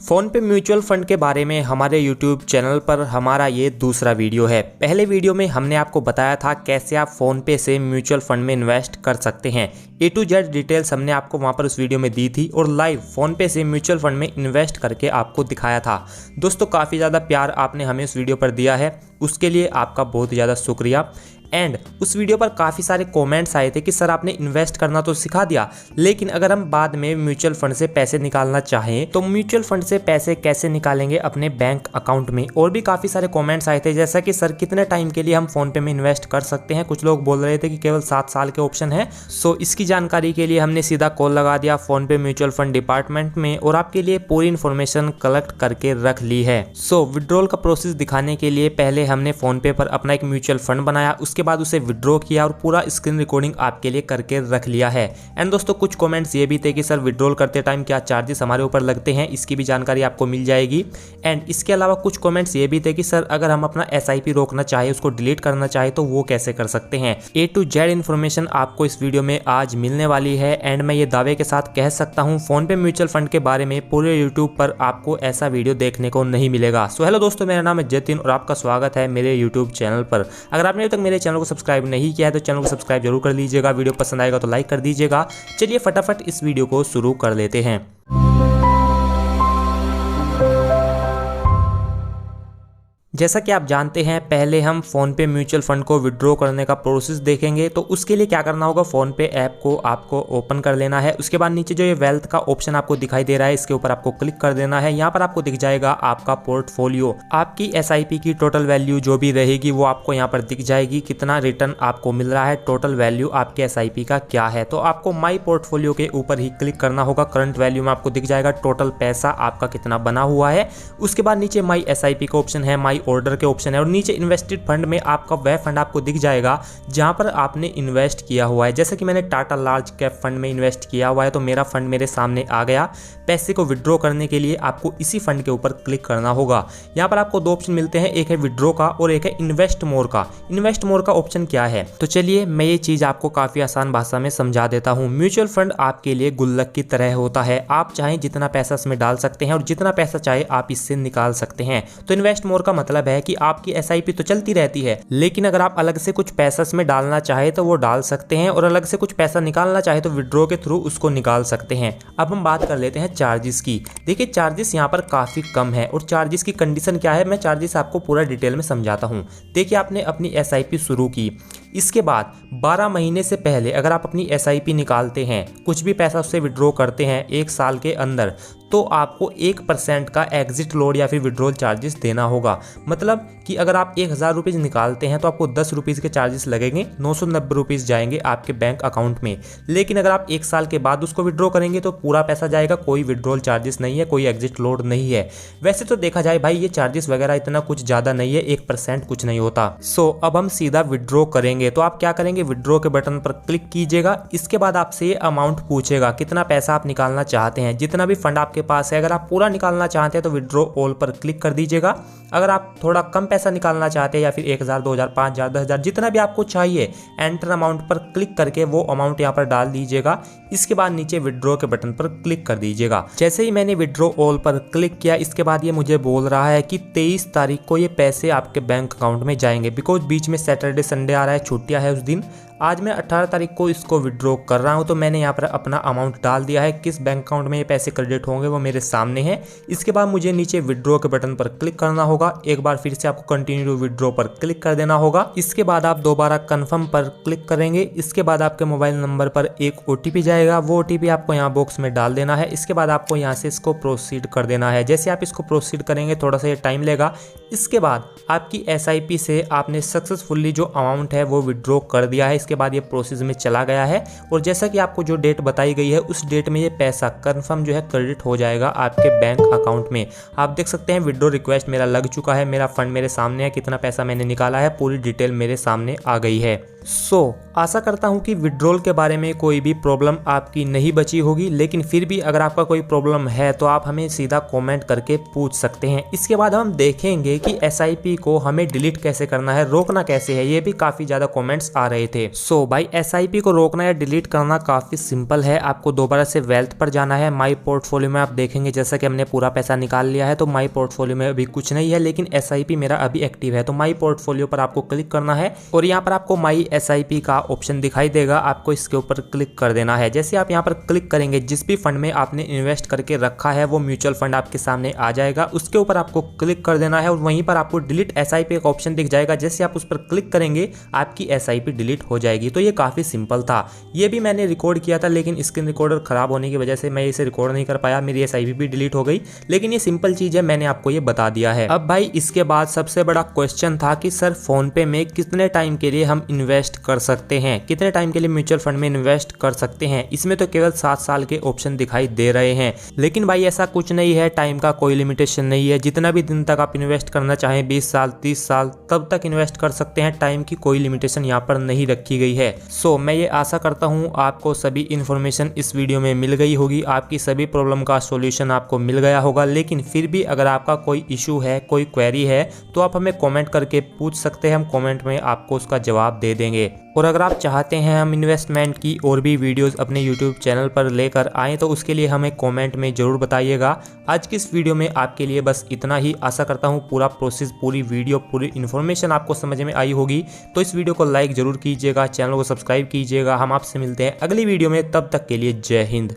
PhonePe mutual fund के बारे में हमारे यूट्यूब चैनल पर हमारा ये दूसरा वीडियो है। पहले वीडियो में हमने आपको बताया था कैसे आप फ़ोनपे से म्यूचुअल फंड में इन्वेस्ट कर सकते हैं। A to Z डिटेल्स हमने आपको वहाँ पर उस वीडियो में दी थी और लाइव फ़ोनपे से म्यूचुअल फंड में इन्वेस्ट करके आपको दिखाया था। दोस्तों काफ़ी ज़्यादा प्यार आपने हमें उस वीडियो पर दिया है, उसके लिए आपका बहुत ज़्यादा शुक्रिया। एंड उस वीडियो पर काफ़ी सारे कमेंट्स आए थे कि सर आपने इन्वेस्ट करना तो सिखा दिया, लेकिन अगर हम बाद में म्यूचुअल फंड से पैसे निकालना चाहें तो म्यूचुअल फंड से पैसे कैसे निकालेंगे अपने बैंक अकाउंट में। और भी काफ़ी सारे कमेंट्स आए थे जैसा कि सर कितने टाइम के लिए हम फ़ोनपे में इन्वेस्ट कर सकते हैं। कुछ लोग बोल रहे थे कि केवल 7 साल के ऑप्शन है। सो इसकी जानकारी के लिए हमने सीधा कॉल लगा दिया फ़ोनपे म्यूचुअल फंड डिपार्टमेंट में और आपके लिए पूरी इन्फॉर्मेशन कलेक्ट करके रख ली है। सो विड्रॉल का प्रोसेस दिखाने के लिए पहले हमने फ़ोनपे पर अपना एक म्यूचुअल फंड बनाया, उसके बाद उसे विड्रॉ किया और पूरा स्क्रीन रिकॉर्डिंग आपके लिए करके रख लिया है। एंड दोस्तों कुछ कमेंट्स ये भी थे कि सर विड्रॉल करते टाइम क्या चार्जेस हमारे ऊपर लगते हैं, इसकी भी जानकारी आपको मिल जाएगी। एंड इसके अलावा कुछ कमेंट्स ये भी थे कि सर अगर हम अपना SIP रोकना चाहे, उसको डिलीट करना चाहे तो वो कैसे कर सकते हैं। A to Z इन्फॉर्मेशन आपको इस वीडियो में आज मिलने वाली है। एंड मैं ये दावे के साथ कह सकता हूँ फ़ोनपे म्यूचुअल फंड के बारे में पूरे यूट्यूब पर आपको ऐसा वीडियो देखने को नहीं मिलेगा। सो हेलो दोस्तों, मेरा नाम है जतिन और आपका स्वागत है मेरे यूट्यूब चैनल पर। अगर आपने अभी तक मेरे चैनल को सब्सक्राइब नहीं किया है तो चैनल को सब्सक्राइब जरूर कर लीजिएगा। वीडियो पसंद आएगा तो लाइक कर दीजिएगा। चलिए फटाफट इस वीडियो को शुरू कर लेते हैं। जैसा कि आप जानते हैं पहले हम फ़ोनपे म्यूचुअल फंड को विड्रॉ करने का प्रोसेस देखेंगे। तो उसके लिए क्या करना होगा, फ़ोनपे ऐप को आपको ओपन कर लेना है। उसके बाद नीचे जो ये वेल्थ का ऑप्शन आपको दिखाई दे रहा है, इसके ऊपर आपको क्लिक कर देना है। यहाँ पर आपको दिख जाएगा आपका पोर्टफोलियो, आपकी SIP की टोटल वैल्यू जो भी रहेगी वो आपको यहाँ पर दिख जाएगी। कितना रिटर्न आपको मिल रहा है, टोटल वैल्यू आपके SIP का क्या है। तो आपको माई पोर्टफोलियो के ऊपर ही क्लिक करना होगा। करंट वैल्यू में आपको दिख जाएगा टोटल पैसा आपका कितना बना हुआ है। उसके बाद नीचे माई SIP का ऑप्शन है, माई ऑर्डर के ऑप्शन है और नीचे इन्वेस्टेड फंड में आपका वह फंड आपको दिख जाएगा जहां पर आपने इन्वेस्ट किया हुआ है। जैसे कि मैंने टाटा लार्ज कैप फंड में इन्वेस्ट किया हुआ है तो मेरा फंड मेरे सामने आ गया। पैसे को विड्रॉ करने के लिए आपको इसी फंड के ऊपर क्लिक करना होगा। यहाँ पर आपको 2 ऑप्शन मिलते हैं, एक है विड्रॉ का और एक है इन्वेस्ट मोर का। इन्वेस्ट मोर का ऑप्शन क्या है, तो चलिए मैं ये चीज आपको काफी आसान भाषा में समझा देता हूँ। म्यूचुअल फंड आपके लिए गुल्लक की तरह होता है। आप चाहें जितना पैसा इसमें डाल सकते हैं और जितना पैसा चाहे आप इससे निकाल सकते हैं। तो इन्वेस्ट मोर का मतलब है कि आपकी SIP तो चलती रहती है, लेकिन अगर आप अलग से कुछ पैसा इसमें डालना चाहे तो वो डाल सकते हैं और अलग से कुछ पैसा निकालना चाहे तो विड्रॉ के थ्रू उसको निकाल सकते हैं। अब हम बात कर लेते हैं चार्जेस की। देखिए चार्जेस यहाँ पर काफी कम है और चार्जेस की कंडीशन क्या है, मैं चार्जेस आपको पूरा डिटेल में समझाता हूँ। देखिए आपने अपनी SIP शुरू की, इसके बाद 12 महीने से पहले अगर आप अपनी SIP निकालते हैं, कुछ भी पैसा उससे विड्रॉ करते हैं 1 साल के अंदर, तो आपको 1% का एग्जिट लोड या फिर विड्रॉल चार्जेस देना होगा। मतलब कि अगर आप 1000 रुपीज़ निकालते हैं तो आपको 10 रुपीज़ के चार्जेस लगेंगे, 990 रुपीज़ जाएंगे आपके बैंक अकाउंट में। लेकिन अगर आप 1 साल के बाद उसको विड्रॉ करेंगे तो पूरा पैसा जाएगा, कोई विड्रॉल चार्जेस नहीं है, कोई एग्जिट लोड नहीं है। वैसे तो देखा जाए भाई ये चार्जेस वगैरह इतना कुछ ज़्यादा नहीं है, 1% कुछ नहीं होता। सो अब हम सीधा विड्रॉ करेंगे। तो आप क्या करेंगे, विड्रॉ के बटन पर क्लिक कीजिएगा। इसके बाद आपसे ये अमाउंट पूछेगा कितना पैसा आप निकालना चाहते हैं, जितना भी फंड आपके पास है। अगर आप पूरा निकालना चाहते हैं तो विड्रॉ ऑल पर क्लिक कर दीजिएगा। अगर आप थोड़ा कम पैसा निकालना चाहते हैं या फिर 1000, 2000, 5000, 10000 जितना भी आपको चाहिए, एंटर अमाउंट पर क्लिक करके वो अमाउंट यहाँ पर डाल दीजिएगा। इसके बाद नीचे विड्रॉ के बटन पर क्लिक कर दीजिएगा। जैसे ही मैंने विड्रॉ ऑल पर क्लिक किया, इसके बाद ये मुझे बोल रहा है कि 23 तारीख को ये पैसे आपके बैंक अकाउंट में जाएंगे। बिकॉज बीच में सैटरडे संडे आ रहा है, छुट्टियां है उस दिन। आज मैं 18 तारीख को इसको विड्रॉ कर रहा हूं, तो मैंने यहाँ पर अपना अमाउंट डाल दिया है। किस बैंक अकाउंट में ये पैसे क्रेडिट होंगे वो मेरे सामने है। इसके बाद मुझे नीचे विड्रॉ के बटन पर क्लिक करना होगा। एक बार फिर से आपको कंटिन्यू टू विड्रॉ पर क्लिक कर देना होगा। इसके बाद आप दोबारा कन्फर्म पर क्लिक करेंगे। इसके बाद आपके मोबाइल नंबर पर एक OTP जाएगा, वो OTP आपको यहाँ बॉक्स में डाल देना है। इसके बाद आपको यहाँ से इसको प्रोसीड कर देना है। जैसे आप इसको प्रोसीड करेंगे थोड़ा सा ये टाइम लेगा। इसके बाद आपकी SIP से आपने सक्सेसफुली जो अमाउंट है वो विड्रॉ कर दिया है। इसके बाद ये प्रोसेस में चला गया है और जैसा कि आपको जो डेट बताई गई है उस डेट में ये पैसा कंफर्म जो है क्रेडिट हो जाएगा आपके बैंक अकाउंट में। आप देख सकते हैं विड्रॉ रिक्वेस्ट मेरा लग चुका है, मेरा फंड मेरे सामने है, कितना पैसा मैंने निकाला है पूरी डिटेल मेरे सामने आ गई है। आशा करता हूं कि विड्रॉल के बारे में कोई भी प्रॉब्लम आपकी नहीं बची होगी, लेकिन फिर भी अगर आपका कोई प्रॉब्लम है तो आप हमें सीधा कमेंट करके पूछ सकते हैं। इसके बाद हम देखेंगे कि SIP को हमें डिलीट कैसे करना है, रोकना कैसे है। ये भी काफ़ी ज़्यादा कमेंट्स आ रहे थे। भाई SIP को रोकना या डिलीट करना काफ़ी सिंपल है। आपको दोबारा से वेल्थ पर जाना है। माई पोर्टफोलियो में आप देखेंगे जैसा कि हमने पूरा पैसा निकाल लिया है, तो माई पोर्टफोलियो में अभी कुछ नहीं है, लेकिन SIP मेरा अभी एक्टिव है। तो माई पोर्टफोलियो पर आपको क्लिक करना है और यहाँ पर आपको माई SIP का ऑप्शन दिखाई देगा, आपको इसके ऊपर क्लिक कर देना है। जैसे आप यहाँ पर क्लिक करेंगे, जिस भी फंड में आपने इन्वेस्ट करके रखा है वो म्यूचुअल फंड आपके सामने आ जाएगा। उसके ऊपर आपको क्लिक कर देना है और वहीं पर आपको डिलीट SIP का ऑप्शन दिख जाएगा। जैसे आप उस पर क्लिक करेंगे आपकी SIP डिलीट हो जाएगी। तो ये काफ़ी सिंपल था। ये भी मैंने रिकॉर्ड किया था, लेकिन स्क्रीन रिकॉर्डर खराब होने की वजह से मैं इसे रिकॉर्ड नहीं कर पाया, मेरी SIP भी डिलीट हो गई। लेकिन ये सिंपल चीज़ है, मैंने आपको ये बता दिया है। अब भाई इसके बाद सबसे बड़ा क्वेश्चन था कि सर फोन पे में कितने टाइम के लिए हम इन्वेस्ट कर सकते हैं, कितने टाइम के लिए म्यूचुअल फंड में इन्वेस्ट कर सकते हैं। इसमें तो केवल 7 साल के ऑप्शन दिखाई दे रहे हैं, लेकिन भाई ऐसा कुछ नहीं है। टाइम का कोई लिमिटेशन नहीं है। जितना भी दिन तक आप इन्वेस्ट करना चाहें, 20 साल 30 साल तब तक इन्वेस्ट कर सकते हैं। टाइम की कोई लिमिटेशन यहाँ पर नहीं रखी गई है। मैं ये आशा करता हूँ आपको सभी इन्फॉर्मेशन इस वीडियो में मिल गई होगी, आपकी सभी प्रॉब्लम का सॉल्यूशन आपको मिल गया होगा। लेकिन फिर भी अगर आपका कोई इशू है, कोई क्वेरी है, तो आप हमें कमेंट करके पूछ सकते हैं। हम कमेंट में आपको उसका जवाब दे देंगे। और अगर आप चाहते हैं हम इन्वेस्टमेंट की और भी वीडियोस अपने यूट्यूब चैनल पर लेकर आएँ, तो उसके लिए हमें कमेंट में ज़रूर बताइएगा। आज की इस वीडियो में आपके लिए बस इतना ही। आशा करता हूँ पूरा प्रोसेस, पूरी वीडियो, पूरी इन्फॉर्मेशन आपको समझ में आई होगी। तो इस वीडियो को लाइक ज़रूर कीजिएगा, चैनल को सब्सक्राइब कीजिएगा। हम आपसे मिलते हैं अगली वीडियो में, तब तक के लिए जय हिंद।